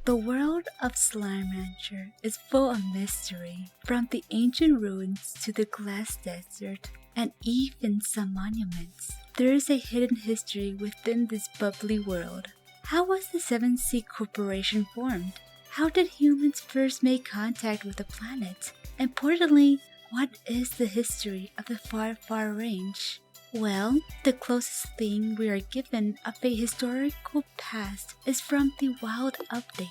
The world of Slime Rancher is full of mystery, from the ancient ruins to the glass desert, and even some monuments. There is a hidden history within this bubbly world. How was the 7 Sea Corporation formed? How did humans first make contact with the planet? Importantly, what is the history of the Far Range? Well, the closest thing we are given of a historical past is from the Wild Update.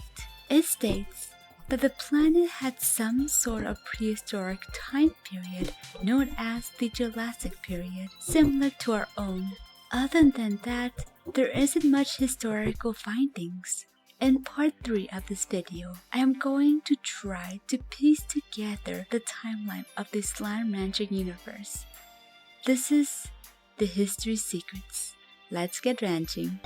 It states that the planet had some sort of prehistoric time period known as the Gelastic Period, similar to our own. Other than that, there isn't much historical findings. In part 3 of this video, I am going to try to piece together the timeline of the Slime Rancher universe. This is the History Secrets. Let's get ranching.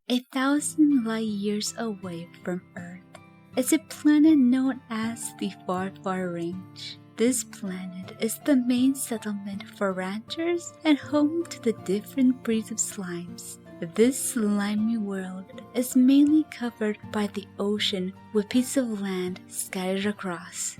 A 1,000 light years away from Earth is a planet known as the Far Range. This planet is the main settlement for ranchers and home to the different breeds of slimes. This slimy world is mainly covered by the ocean with pieces of land scattered across.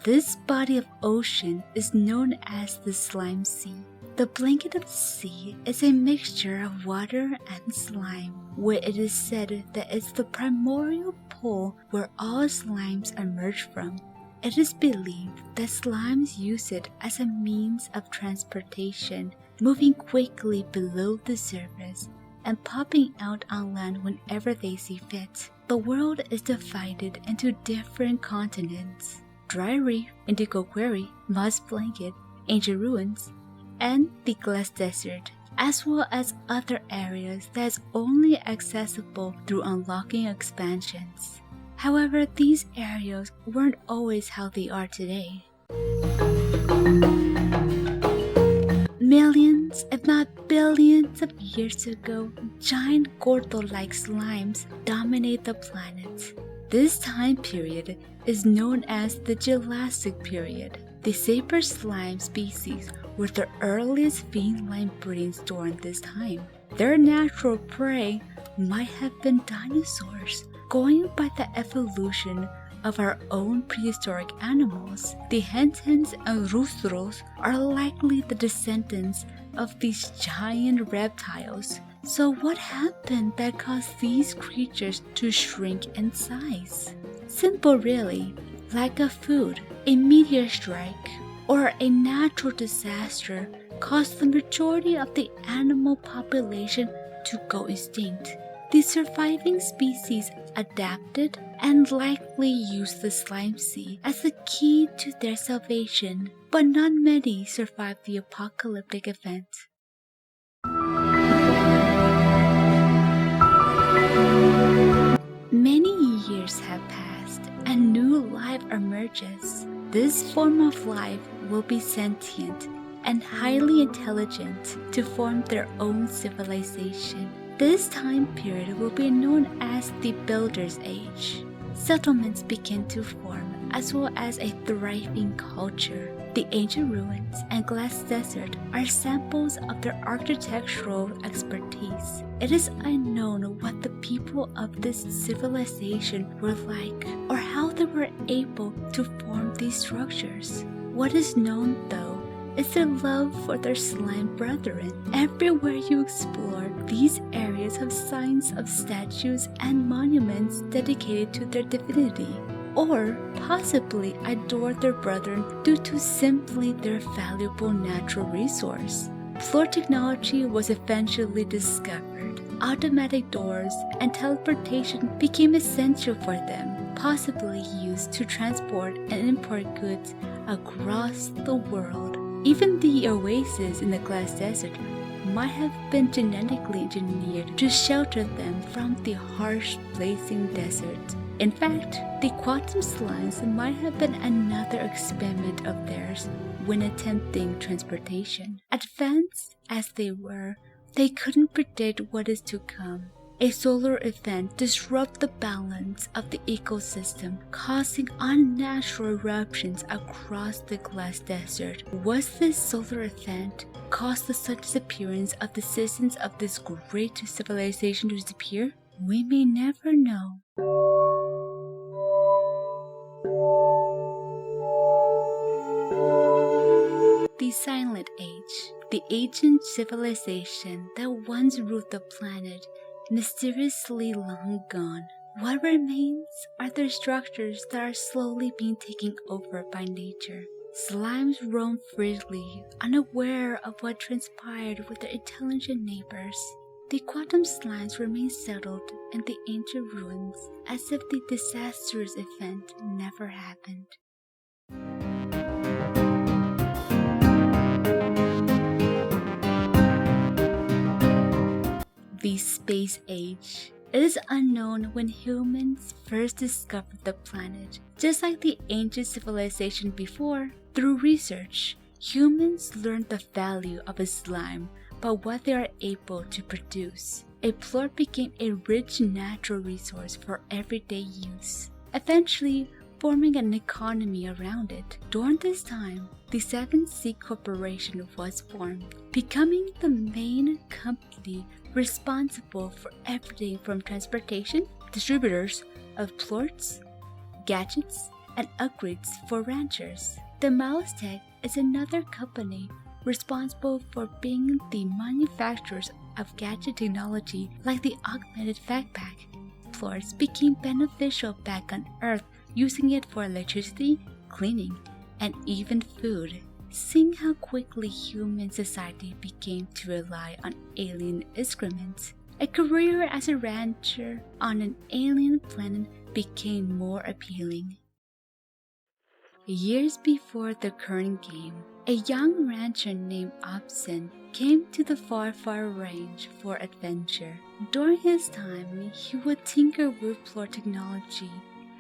This body of ocean is known as the Slime Sea. The blanket of the sea is a mixture of water and slime, where it is said that it's the primordial pool where all slimes emerge from. It is believed that slimes use it as a means of transportation, moving quickly below the surface and popping out on land whenever they see fit. The world is divided into different continents: Dry Reef, Indigo Quarry, Moss Blanket, Ancient Ruins, and the Glass Desert, as well as other areas that is only accessible through unlocking expansions. However, these areas weren't always how they are today. Millions, if not billions of years ago, giant Gordo-like slimes dominate the planet. This time period is known as the Gelastic Period. The saber slime species were the earliest feline breedings during this time. Their natural prey might have been dinosaurs. Going by the evolution of our own prehistoric animals, the hentens and roostros are likely the descendants of these giant reptiles. So what happened that caused these creatures to shrink in size? Simple really. Lack of food, a meteor strike, or a natural disaster caused the majority of the animal population to go extinct. The surviving species adapted and likely used the slime sea as the key to their salvation, but not many survived the apocalyptic event. Many years have passed and new life emerges. This form of life will be sentient and highly intelligent to form their own civilization. This time period will be known as the Builder's Age. Settlements begin to form, as well as a thriving culture. The ancient ruins and glass desert are samples of their architectural expertise. It is unknown what the people of this civilization were like, or how they were able to form these structures. What is known, though, is their love for their slime brethren. Everywhere you explore, these areas have signs of statues and monuments dedicated to their divinity, or possibly adore their brethren due to simply their valuable natural resource. Floor technology was eventually discovered. Automatic doors and teleportation became essential for them, possibly used to transport and import goods across the world. Even the oases in the glass desert might have been genetically engineered to shelter them from the harsh, blazing desert. In fact, the quantum slimes might have been another experiment of theirs when attempting transportation. Advanced as they were, They couldn't predict what is to come. A solar event disrupted the balance of the ecosystem, causing unnatural eruptions across the glass desert. Was this solar event caused the sudden disappearance of the citizens of this great civilization to disappear? We may never know. The Silent Age, the ancient civilization that once ruled the planet, mysteriously long gone. What remains are their structures that are slowly being taken over by nature. Slimes roam freely, unaware of what transpired with their intelligent neighbors. The quantum slimes remain settled in the ancient ruins as if the disastrous event never happened. The Space Age. It is unknown when humans first discovered the planet. Just like the ancient civilization before, through research, humans learned the value of a slime by what they are able to produce. A plort became a rich natural resource for everyday use, eventually forming an economy around it. During this time, the 7C Corporation was formed, becoming the main company responsible for everything from transportation, distributors of plorts, gadgets, and upgrades for ranchers. The Mouse-Tech is another company responsible for being the manufacturers of gadget technology like the augmented backpack. Plorts became beneficial back on Earth, using it for electricity, cleaning, and even food. Seeing how quickly human society began to rely on alien excrement, a career as a rancher on an alien planet became more appealing. Years before the current game, a young rancher named Hobson came to the far range for adventure. During his time, he would tinker with plort technology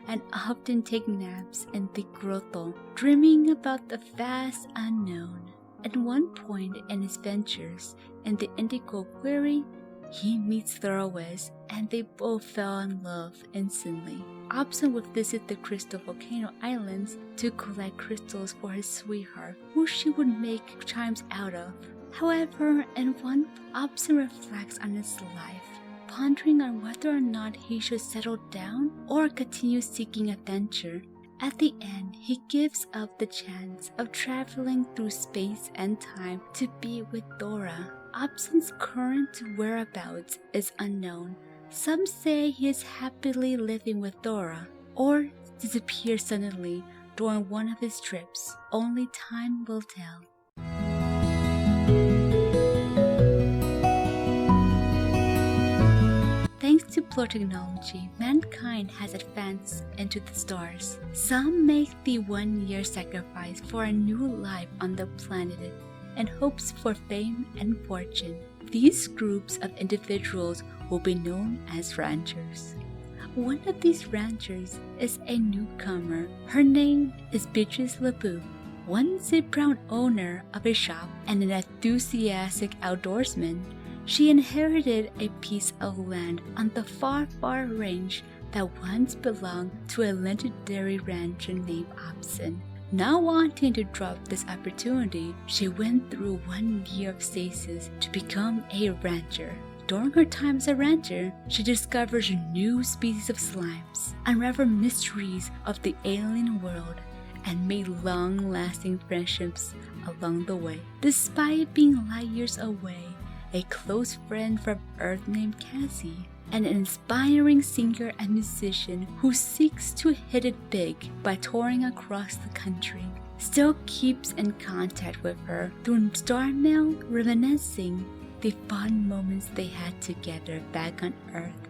and often take naps in the grotto, dreaming about the vast unknown. At one point in his ventures in the Indigo Quarry, he meets Thorawes and they both fell in love instantly. Hobson would visit the Crystal Volcano Islands to collect crystals for his sweetheart, who she would make chimes out of. However, in one, Hobson reflects on his life, pondering on whether or not he should settle down or continue seeking adventure. At the end, he gives up the chance of traveling through space and time to be with Dora. Hobson's current whereabouts is unknown. Some say he is happily living with Dora, or disappears suddenly during one of his trips. Only time will tell. Thanks to plort technology, mankind has advanced into the stars. Some make the one-year sacrifice for a new life on the planet in hopes for fame and fortune. These groups of individuals will be known as ranchers. One of these ranchers is a newcomer. Her name is Beatrice LeBeau. Once a proud owner of a shop and an enthusiastic outdoorsman, she inherited a piece of land on the far range that once belonged to a legendary rancher named Hobson. Not wanting to drop this opportunity, she went through 1 year of stasis to become a rancher. During her time as a rancher, she discovers new species of slimes, unraveled mysteries of the alien world, and made long-lasting friendships along the way. Despite being light years away, a close friend from Earth named Cassie, an inspiring singer and musician who seeks to hit it big by touring across the country, still keeps in contact with her through star mail, reminiscing the fun moments they had together back on Earth.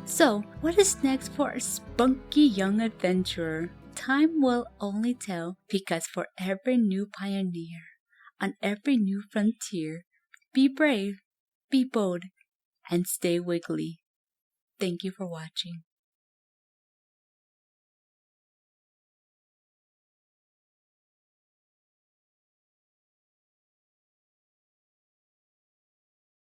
So, what is next for a spunky young adventurer? Time will only tell, because for every new pioneer, on every new frontier, be brave, be bold, and stay wiggly. Thank you for watching.